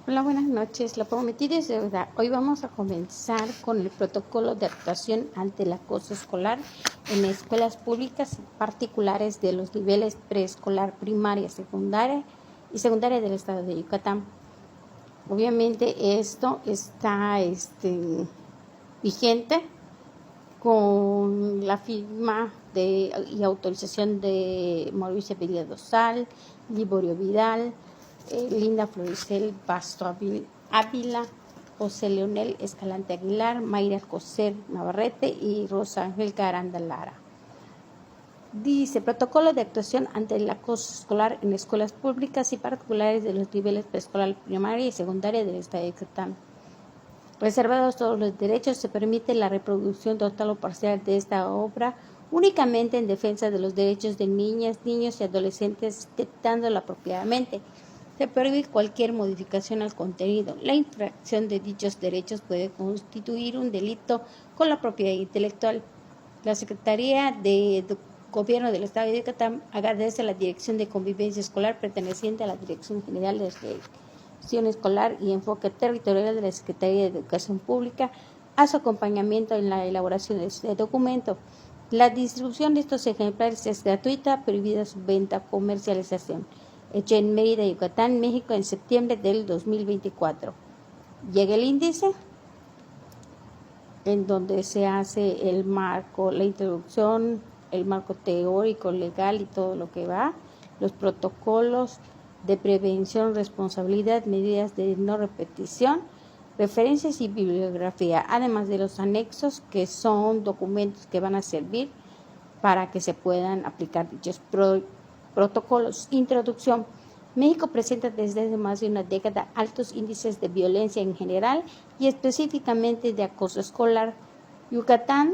Hola, buenas noches. Lo prometido es deuda. Hoy vamos a comenzar con el protocolo de actuación ante el acoso escolar en escuelas públicas y particulares de los niveles preescolar, primaria, secundaria y secundaria del estado de Yucatán. Obviamente esto está vigente con la firma y autorización de Mauricio Villa Dosal, Liborio Vidal, Linda Floricel Basto Ávila, José Leonel Escalante Aguilar, Mayra Coser Navarrete y Rosa Ángel Caranda Lara. Dice, protocolo de actuación ante el acoso escolar en escuelas públicas y particulares de los niveles preescolar, primaria y secundaria del estado de Yucatán. Reservados todos los derechos, se permite la reproducción total o parcial de esta obra únicamente en defensa de los derechos de niñas, niños y adolescentes, dictándola apropiadamente. Se prohíbe cualquier modificación al contenido. La infracción de dichos derechos puede constituir un delito con la propiedad intelectual. La Secretaría de Gobierno del Estado de Yucatán agradece a la Dirección de Convivencia Escolar perteneciente a la Dirección General de Gestión Escolar y Enfoque Territorial de la Secretaría de Educación Pública a su acompañamiento en la elaboración de este documento. La distribución de estos ejemplares es gratuita, prohibida su venta o comercialización. Hecho en Mérida, Yucatán, México, en septiembre del 2024. Llega el índice en donde se hace el marco, la introducción, el marco teórico, legal y todo lo que va, los protocolos de prevención, responsabilidad, medidas de no repetición, referencias y bibliografía, además de los anexos que son documentos que van a servir para que se puedan aplicar dichos protocolos. Introducción. México presenta desde hace más de una década altos índices de violencia en general y específicamente de acoso escolar. Yucatán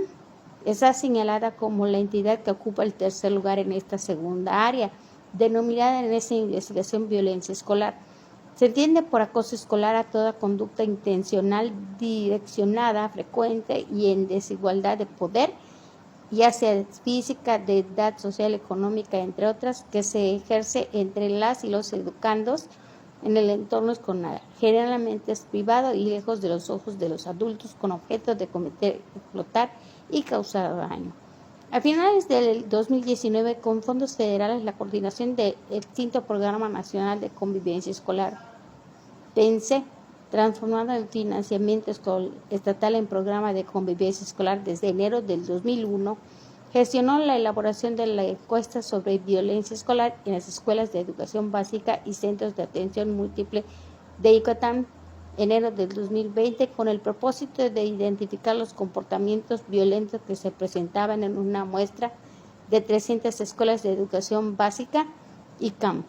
está señalada como la entidad que ocupa el tercer lugar en esta segunda área, denominada en esa investigación violencia escolar. Se entiende por acoso escolar a toda conducta intencional, direccionada, frecuente y en desigualdad de poder, ya sea física, de edad social, económica, entre otras, que se ejerce entre las y los educandos en el entorno escolar. Generalmente es privado y lejos de los ojos de los adultos, con objeto de cometer, explotar y causar daño. A finales del 2019, con fondos federales, la coordinación del extinto Programa Nacional de Convivencia Escolar, PENSE, transformado en financiamiento estatal en programa de convivencia escolar desde enero del 2001, gestionó la elaboración de la encuesta sobre violencia escolar en las escuelas de educación básica y centros de atención múltiple de Yucatán, enero del 2020, con el propósito de identificar los comportamientos violentos que se presentaban en una muestra de 300 escuelas de educación básica y CAM,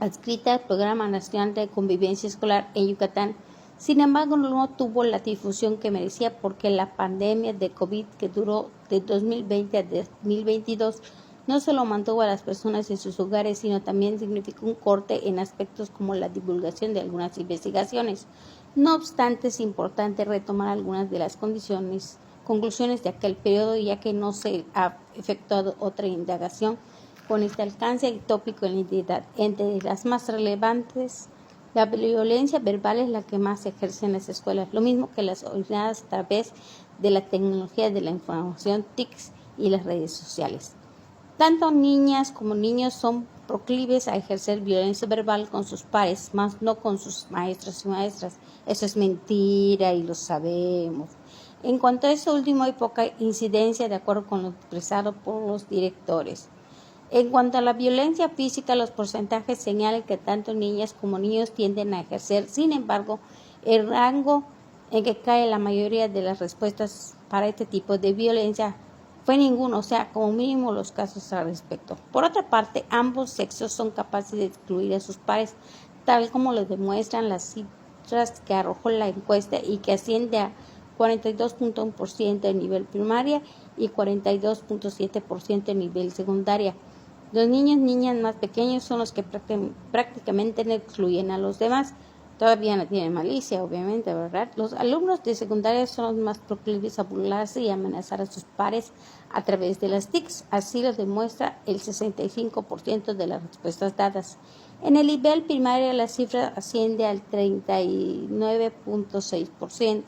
adscrita al Programa Nacional de Convivencia Escolar en Yucatán. Sin embargo, no tuvo la difusión que merecía porque la pandemia de COVID, que duró de 2020 a 2022, no solo mantuvo a las personas en sus hogares, sino también significó un corte en aspectos como la divulgación de algunas investigaciones. No obstante, es importante retomar algunas de las conclusiones de aquel periodo, ya que no se ha efectuado otra indagación con este alcance y tópico en la entidad. Entre las más relevantes, la violencia verbal es la que más se ejerce en las escuelas, lo mismo que las originadas a través de la tecnología de la información, TICs y las redes sociales. Tanto niñas como niños son proclives a ejercer violencia verbal con sus pares, más no con sus maestros y maestras. Eso es mentira y lo sabemos. En cuanto a eso último, hay poca incidencia de acuerdo con lo expresado por los directores. En cuanto a la violencia física, los porcentajes señalan que tanto niñas como niños tienden a ejercer. Sin embargo, el rango en que cae la mayoría de las respuestas para este tipo de violencia fue ninguno, o sea, como mínimo los casos al respecto. Por otra parte, ambos sexos son capaces de excluir a sus pares, tal como lo demuestran las cifras que arrojó la encuesta y que asciende a 42.1% en nivel primaria y 42.7% en nivel secundaria. Los niños y niñas más pequeños son los que prácticamente no excluyen a los demás. Todavía no tienen malicia, obviamente, ¿verdad? Los alumnos de secundaria son los más proclives a burlarse y amenazar a sus pares a través de las TICs. Así lo demuestra el 65% de las respuestas dadas. En el nivel primario la cifra asciende al 39.6%.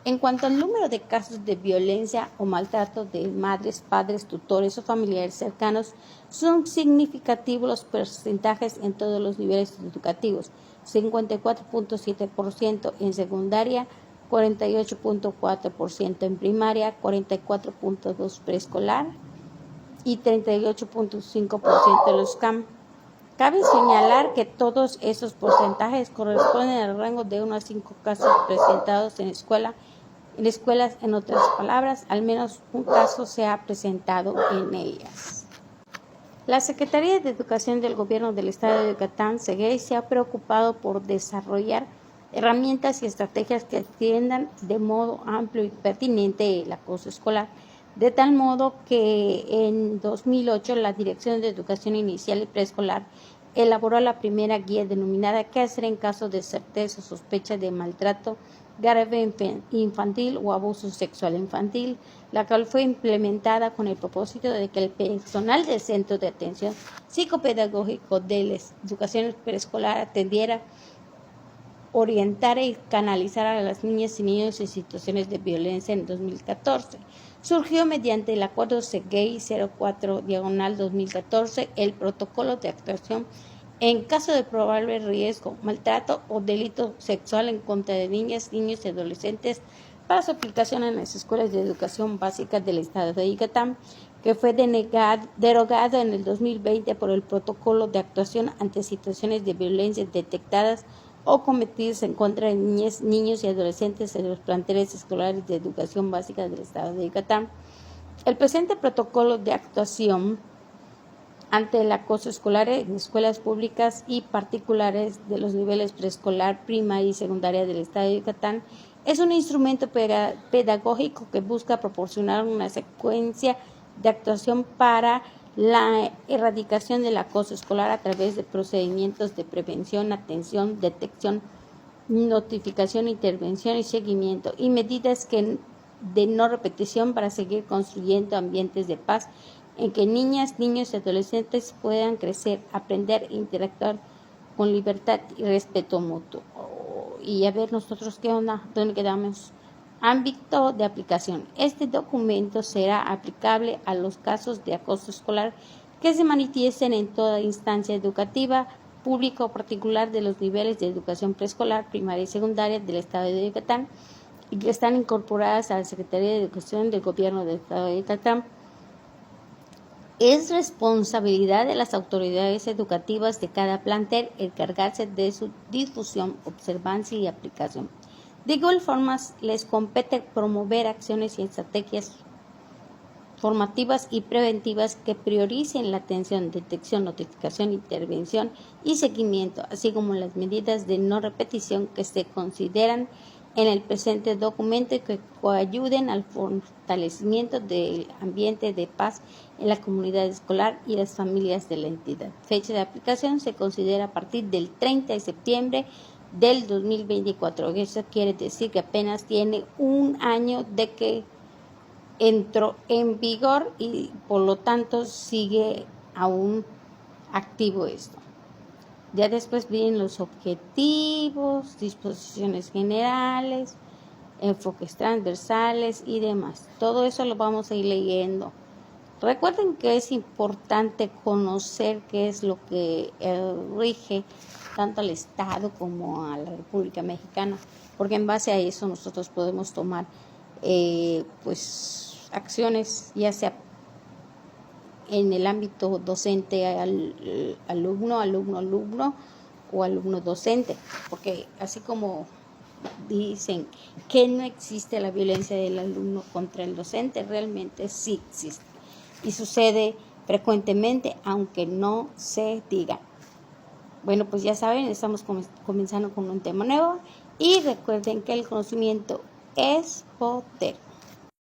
En cuanto al número de casos de violencia o maltrato de madres, padres, tutores o familiares cercanos, son significativos los porcentajes en todos los niveles educativos: 54.7% en secundaria, 48.4% en primaria, 44.2% preescolar y 38.5% en los CAM. Cabe señalar que todos esos porcentajes corresponden al rango de 1 a 5 casos presentados en escuelas. En otras palabras, al menos un caso se ha presentado en ellas. La Secretaría de Educación del Gobierno del Estado de Yucatán, SEGEY, se ha preocupado por desarrollar herramientas y estrategias que atiendan de modo amplio y pertinente el acoso escolar, de tal modo que en 2008 la Dirección de Educación Inicial y Preescolar elaboró la primera guía denominada ¿Qué hacer en caso de certeza o sospecha de maltrato grave infantil o abuso sexual infantil?, la cual fue implementada con el propósito de que el personal del Centro de Atención Psicopedagógico de la Educación Preescolar atendiera, orientara y canalizara a las niñas y niños en situaciones de violencia. En 2014. Surgió mediante el Acuerdo SEGEY 04/2014 el protocolo de actuación en caso de probable riesgo, maltrato o delito sexual en contra de niñas, niños y adolescentes para su aplicación en las escuelas de educación básica del Estado de Yucatán, que fue derogado en el 2020 por el protocolo de actuación ante situaciones de violencia detectadas o cometidas en contra de niñas, niños y adolescentes en los planteles escolares de educación básica del Estado de Yucatán. El presente protocolo de actuación ante el acoso escolar en escuelas públicas y particulares de los niveles preescolar, primaria y secundaria del Estado de Yucatán es un instrumento pedagógico que busca proporcionar una secuencia de actuación para la erradicación del acoso escolar a través de procedimientos de prevención, atención, detección, notificación, intervención y seguimiento, y medidas de no repetición para seguir construyendo ambientes de paz en que niñas, niños y adolescentes puedan crecer, aprender e interactuar con libertad y respeto mutuo. Y a ver nosotros qué onda, dónde quedamos. Ámbito de aplicación. Este documento será aplicable a los casos de acoso escolar que se manifiesten en toda instancia educativa, pública o particular de los niveles de educación preescolar, primaria y secundaria del Estado de Yucatán y que están incorporadas a la Secretaría de Educación del Gobierno del Estado de Yucatán. Es responsabilidad de las autoridades educativas de cada plantel encargarse de su difusión, observancia y aplicación. De igual forma, les compete promover acciones y estrategias formativas y preventivas que prioricen la atención, detección, notificación, intervención y seguimiento, así como las medidas de no repetición que se consideran en el presente documento y que coayuden al fortalecimiento del ambiente de paz en la comunidad escolar y las familias de la entidad. Fecha de aplicación se considera a partir del 30 de septiembre del 2024. Eso quiere decir que apenas tiene un año de que entró en vigor y por lo tanto sigue aún activo esto. Ya después vienen los objetivos, disposiciones generales, enfoques transversales y demás. Todo eso lo vamos a ir leyendo. Recuerden que es importante conocer qué es lo que rige tanto al Estado como a la República Mexicana, porque en base a eso nosotros podemos tomar acciones, ya sea en el ámbito docente alumno o alumno docente, porque así como dicen que no existe la violencia del alumno contra el docente, realmente sí existe y sucede frecuentemente, aunque no se diga. Bueno, pues ya saben, estamos comenzando con un tema nuevo y recuerden que el conocimiento es poder.